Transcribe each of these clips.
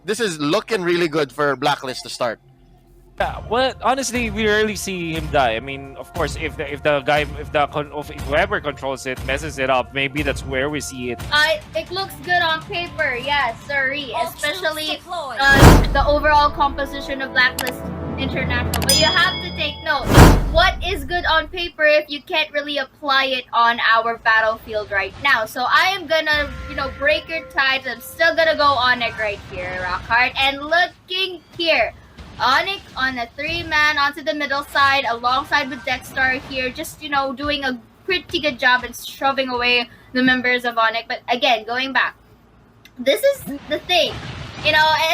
this is looking really good for Blacklist to start. Yeah, well, honestly, we rarely see him die. I mean, of course, if whoever controls it messes it up, maybe that's where we see it. It looks good on paper, yes, sorry. All Especially troops deployed. the overall composition of Blacklist International. But you have to take note. What is good on paper if you can't really apply it on our battlefield right now? So I am gonna, break your ties. I'm still gonna go ONIC right here, Rockhard. And looking here. ONIC on a 3-man onto the middle side alongside with Dexstar here, just doing a pretty good job in shoving away the members of ONIC. But again, going back, this is the thing,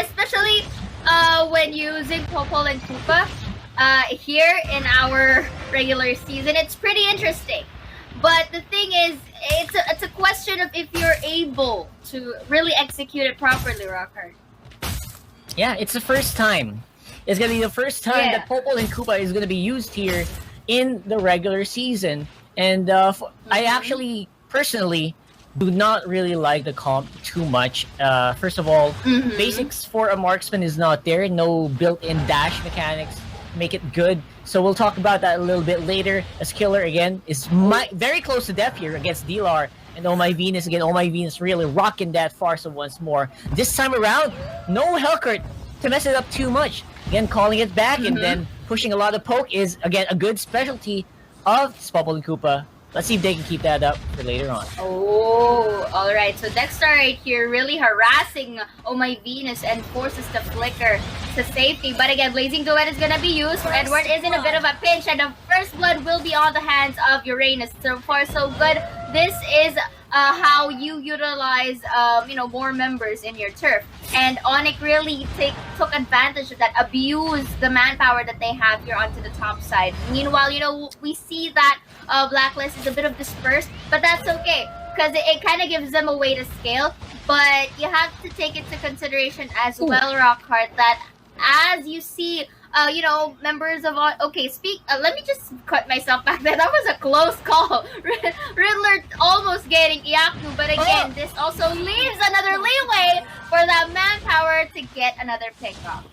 especially when using Popol and Koopa here in our regular season, it's pretty interesting. But the thing is, it's a question of if you're able to really execute it properly, Rockhard. Yeah, it's the first time. It's going to be the first time that Popol and Koopa is going to be used here in the regular season. And I actually, personally, do not really like the comp too much. First of all, basics for a marksman is not there. No built-in dash mechanics make it good. So we'll talk about that a little bit later. As Killer, again, is very close to death here against Dilar. And Oh My Venus, again, Oh My Venus really rocking that Farsa once more. This time around, no Hellcurt to mess it up too much. Again, calling it back and then pushing a lot of poke is, again, a good specialty of Popol and Koopa. Let's see if they can keep that up for later on. Oh, alright. So Dexstar right here really harassing Oh My Venus and forces the flicker to safety. But again, Blazing Duet is going to be used. Edward is in a bit of a pinch and the first blood will be on the hands of Uranus. So far, so good. This is how you utilize, more members in your turf. And ONIC really took advantage of that, abused the manpower that they have here onto the top side. Meanwhile, we see that Blacklist is a bit of dispersed, but that's okay because it kind of gives them a way to scale. But you have to take into consideration as well, Rockhart, that as you see, members of let me just cut myself back there. That was a close call. Riddler almost getting Iaknu, but again, this also leaves another leeway for that manpower to get another pick off.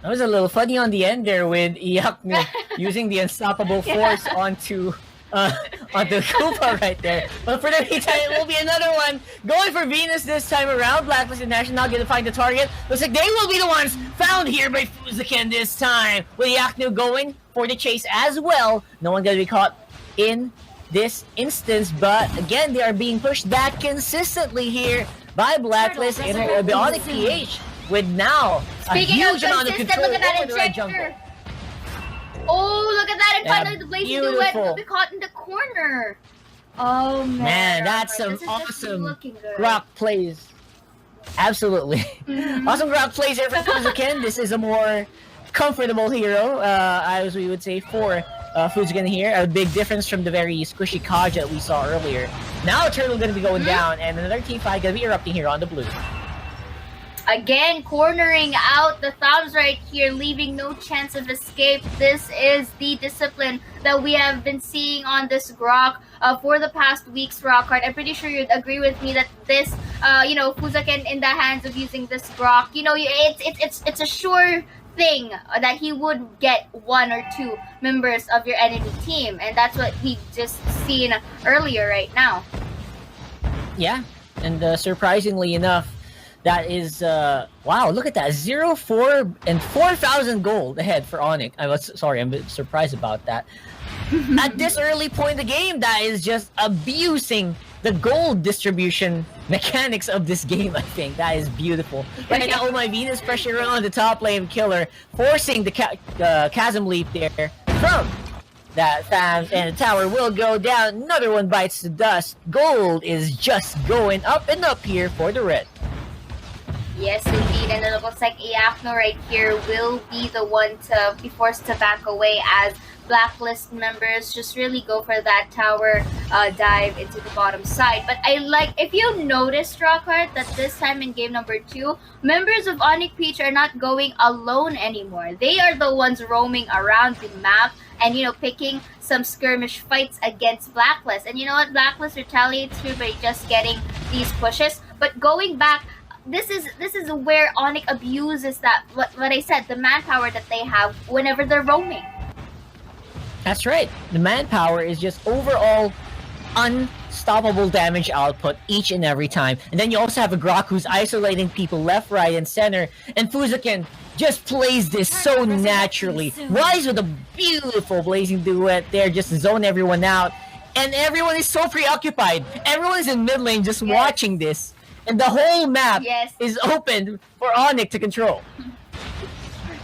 That was a little funny on the end there with Iaknu using the unstoppable force onto Koopa right there. But for the meantime, it will be another one going for Venus this time around. Blacklist International not going to find the target. Looks like they will be the ones found here by Fuzaken this time. With Iaknu going for the chase as well. No one going to be caught in this instance, but again, they are being pushed back consistently here by Blacklist and ONIC-PH with now a huge amount of control over the red jungle. Oh, look at that! And finally, the Blazing Duet will be caught in the corner. Oh man, that's some awesome Grok plays. Absolutely, awesome Grok plays here for Fuzaken. This is a more comfortable hero, as we would say, for Fuzaken here. A big difference from the very squishy Kaj that we saw earlier. Now Turtle going to be going down, and another team fight going to be erupting here on the blue. Again, cornering out the thumbs right here, leaving no chance of escape. This is the discipline that we have been seeing on this Grok for the past weeks, Rockhard. I'm pretty sure you'd agree with me that this, Fuzaken in the hands of using this Grok, it's a sure thing that he would get 1 or 2 members of your enemy team, and that's what we just seen earlier right now. Yeah, and surprisingly enough, that is, wow, look at that. 0-4 and 4,000 gold ahead for ONIC. I'm a bit surprised about that. At this early point in the game, that is just abusing the gold distribution mechanics of this game, I think. That is beautiful. Right now, Oh My Venus pressure on the top lane Killer, forcing the chasm leap there from that fam, and the tower will go down. Another one bites the dust. Gold is just going up and up here for the red. Yes, indeed, and it looks like Iakno right here will be the one to be forced to back away as Blacklist members just really go for that tower dive into the bottom side. But if you noticed, Rockhart, that this time in game number 2, members of ONIC-PH are not going alone anymore. They are the ones roaming around the map and, picking some skirmish fights against Blacklist. And you know what? Blacklist retaliates here by just getting these pushes. But going back, this is where ONIC abuses that what I said, the manpower that they have whenever they're roaming. That's right. The manpower is just overall unstoppable damage output each and every time. And then you also have a Grok who's isolating people left, right, and center. And Fuzakin just plays this so naturally. Wise with a beautiful blazing duet there, just zone everyone out. And everyone is so preoccupied. Everyone is in mid lane just watching this. And the whole map is open for ONIC to control.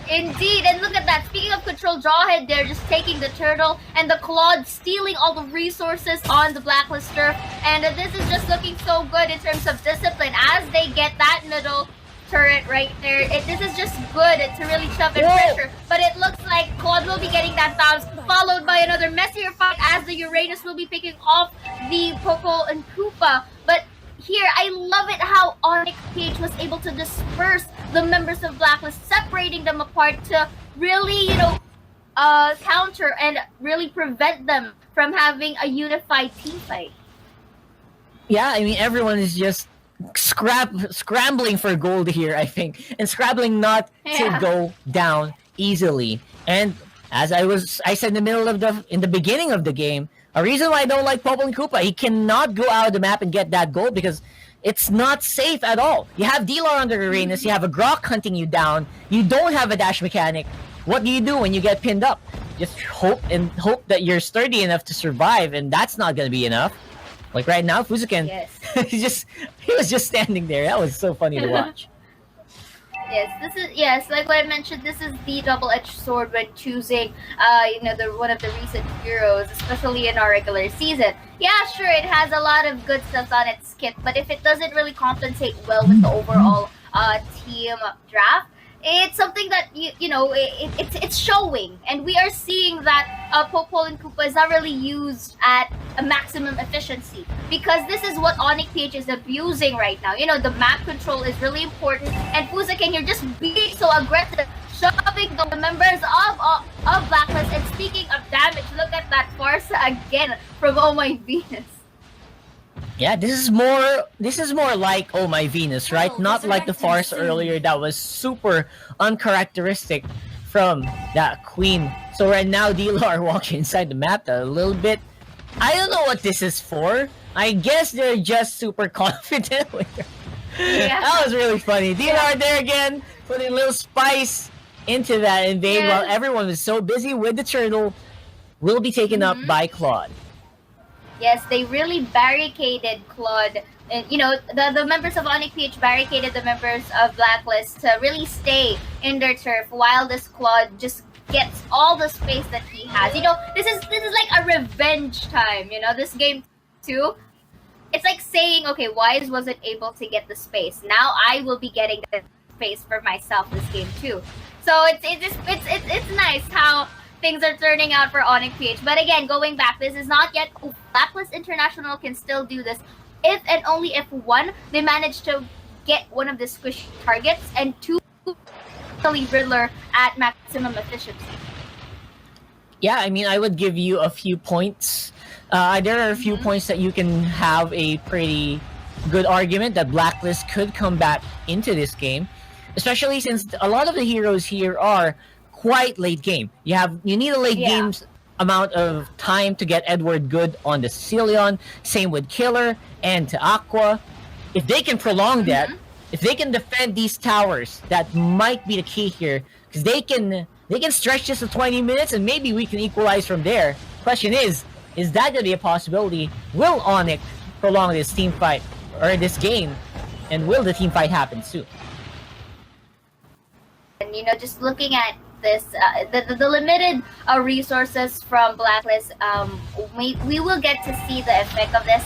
Indeed, and look at that. Speaking of control, Jawhead there just taking the turtle, and the Claude stealing all the resources on the Blacklist turf. And this is just looking so good in terms of discipline as they get that middle turret right there. This is just good to really shove in pressure. But it looks like Claude will be getting that bounce, followed by another messier fight as the Uranus will be picking off the Poco and Koopa. But here, I love it how ONIC-PH was able to disperse the members of Blacklist, separating them apart to really, counter and really prevent them from having a unified team fight. Yeah, I mean, everyone is just scrambling for gold here, I think, and scrambling not to go down easily. And as I said in the beginning of the game, a reason why I don't like Popo and Koopa, he cannot go out of the map and get that gold because it's not safe at all. You have D-Lar under Uranus, you have a Grok hunting you down, you don't have a dash mechanic. What do you do when you get pinned up? Just hope that you're sturdy enough to survive, and that's not going to be enough. Like right now, Fuzakin, he was just standing there. That was so funny to watch. Like what I mentioned, this is the double-edged sword when choosing one of the recent heroes, especially in our regular season. Yeah, sure, it has a lot of good stuff on its kit, but if it doesn't really compensate well with the overall team draft, it's something that it's showing, and we are seeing that Popo and Koopa is not really used at a maximum efficiency because this is what ONIC-PH is abusing right now. The map control is really important, and Fuzakin, you're just being so aggressive, shoving the members of Blacklist. And speaking of damage, look at that Farsa again from Oh My Venus. Yeah, this is more like Oh My Venus, right? Not like the farce earlier that was super uncharacteristic from that queen. So right now, D-Lar walking inside the map a little bit. I don't know what this is for. I guess they're just super confident. That was really funny. D-Lar there again, putting a little spice into that invade while everyone was so busy with the turtle. Will be taken up by Claude. Yes, they really barricaded Claude. And, the members of ONIC-PH barricaded the members of Blacklist to really stay in their turf while this Claude just gets all the space that he has. This is like a revenge time, this game too. It's like saying, okay, Wise wasn't able to get the space. Now I will be getting the space for myself this game too. So it's nice how things are turning out for ONIC-PH. But again, going back, this is not yet. Blacklist International can still do this if and only if one, they manage to get one of the squishy targets, and two, Riddler at maximum efficiency. Yeah, I mean, I would give you a few points. There are a few points that you can have a pretty good argument that Blacklist could come back into this game, especially since a lot of the heroes here are quite late game. You need a late game's amount of time to get Edward good on the Sicilian, same with Killer and to Aqua. If they can prolong that, if they can defend these towers, that might be the key here, because they can stretch this to 20 minutes and maybe we can equalize from there. Question is that going to be a possibility? Will ONIC prolong this team fight or this game, and will the team fight happen soon? And just looking at this, the limited resources from Blacklist, we will get to see the effect of this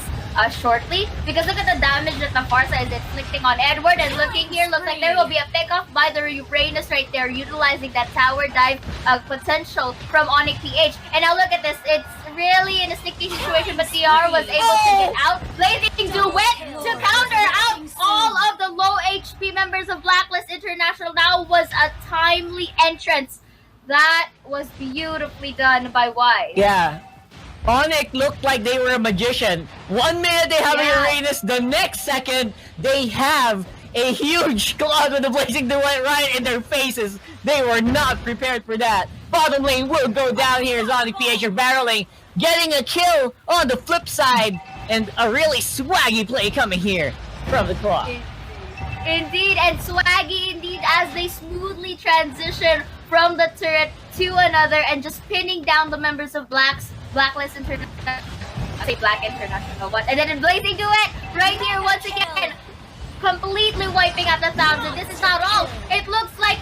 shortly, because look at the damage that the Farsa is inflicting on Edward, and looking here, looks like there will be a pickoff by the Uranus right there, utilizing that tower dive potential from ONIC-PH. And now look at this, it's really in a sticky situation, but TR was able to get out. Blazing Duet to counter out all of the low HP members of Blacklist International. That was a timely entrance. That was beautifully done by Wise. Yeah. ONIC looked like they were a magician. 1 minute they have a Uranus, the next second they have a huge Claude with the Blazing Duet right in their faces. They were not prepared for that. Bottom lane will go down here as ONIC-PH are barreling, getting a kill on the flip side, and a really swaggy play coming here from the Claude. Indeed, and swaggy indeed as they smoothly transition from the turret to another and just pinning down the members of Blacklist International. I say Black International, but and then in Blazing Duet right here once again, completely wiping out the 1,000. This is not all. It looks like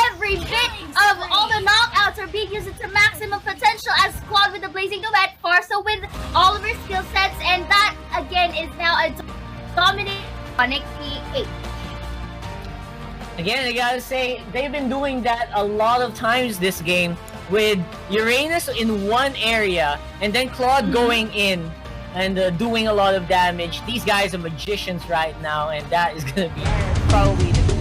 every bit of all the knockouts are being used to maximum potential as Squad with the Blazing Duet, Farsa with all of her skill sets, and that again is now a dominating ONIC-PH. Again, I gotta say, they've been doing that a lot of times this game with Uranus in one area and then Claude going in and doing a lot of damage. These guys are magicians right now, and that is gonna be probably the